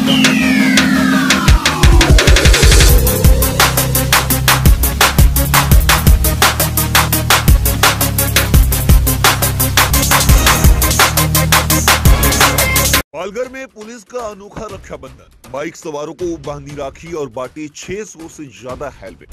पालघर में पुलिस का अनोखा रक्षाबंधन, बाइक सवारों को बांधी राखी और बांटे 600 से ज्यादा हेलमेट।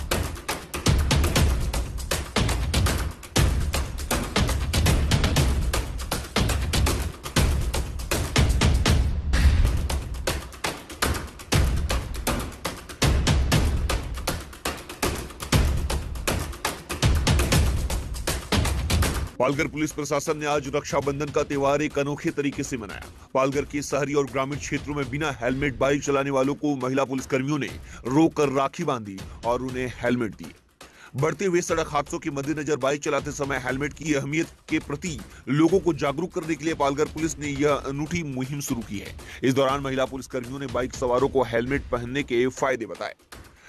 पालघर पुलिस प्रशासन ने आज रक्षाबंधन का त्योहार एक अनोखे तरीके से मनाया। पालघर के शहरी और ग्रामीण क्षेत्रों में बिना हेलमेट बाइक चलाने वालों को महिला पुलिस कर्मियों ने रोककर राखी बांधी और उन्हें हेलमेट दिए। बढ़ते हुए सड़क हादसों के मद्देनजर बाइक चलाते समय हेलमेट की अहमियत के प्रति लोगों को जागरूक करने के लिए पालघर पुलिस ने यह अनूठी मुहिम शुरू की है। इस दौरान महिला पुलिस कर्मियों ने बाइक सवारों को हेलमेट पहनने के फायदे बताए।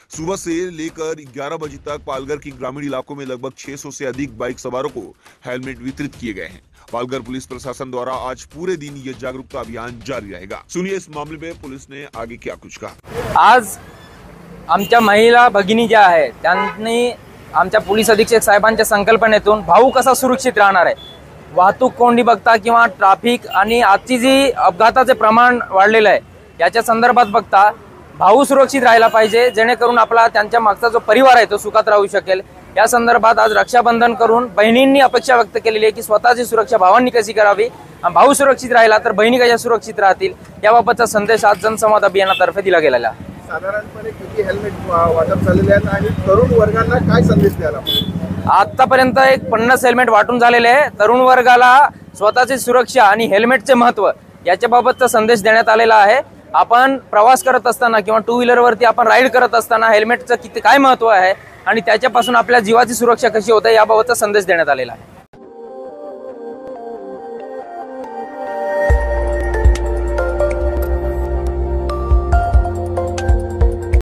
सुबह से लेकर 11 बजे तक पालघर की ग्रामीण इलाकों में लगभग 600 से अधिक बाइक सवारों को हेलमेट वितरित किए गए हैं। पालघर पुलिस प्रशासन द्वारा आज पूरे दिन यह जागरूकता अभियान जारी रहेगा। सुनिए इस मामले में पुलिस ने आगे क्या कुछ कहा। आज आमच्या महिला भगिनी ज्या आहे त्यांनी आमच्या पोलीस अधीक्षक साहेबांच्या संकल्पनेतून भाऊ कसा सुरक्षित राहणार आहे, वाहतूक कोंडी बघता किंवा ट्रॅफिक आणि आजची जी अपघाताचे प्रमाण वाढलेलं आहे याच्या संदर्भात बघता भाऊ सुरक्षित राहायला पाहिजे, जेणेकरून आपला त्यांच्या मागचा जो परिवार आहे तो सुखात राहू शकेल। या संदर्भात आज रक्षाबंधन करून बहिणींनी अपेक्षा व्यक्त केलेली आहे की स्वतःची सुरक्षा भावांनी कशी करावी, भाऊ सुरक्षित राहिला तर बहिणी कशा सुरक्षित राहतील याबाबतचा संदेश आज जनसंवाद अभियानातर्फे दिला गेलेला आहे। साधारणपणे किती हेल्मेट वाटप झालेले आहेत आणि तरुण वर्गाला काय संदेश द्याल आपण? आतापर्यंत एक 50 हेल्मेट वाटून झालेले आहे। तरुण वर्गाला स्वतःची सुरक्षा आणि हेल्मेटचे महत्त्व याच्याबाबतचा संदेश देण्यात आलेला आहे। आपण प्रवास करत असताना किंवा टू व्हीलर वरती आपण राईड करत असताना हेल्मेटचं किती काय महत्त्व आहे आणि त्याच्यापासून आपल्या जीवाची सुरक्षा कशी होते याबाबतचा संदेश देण्यात आलेला आहे।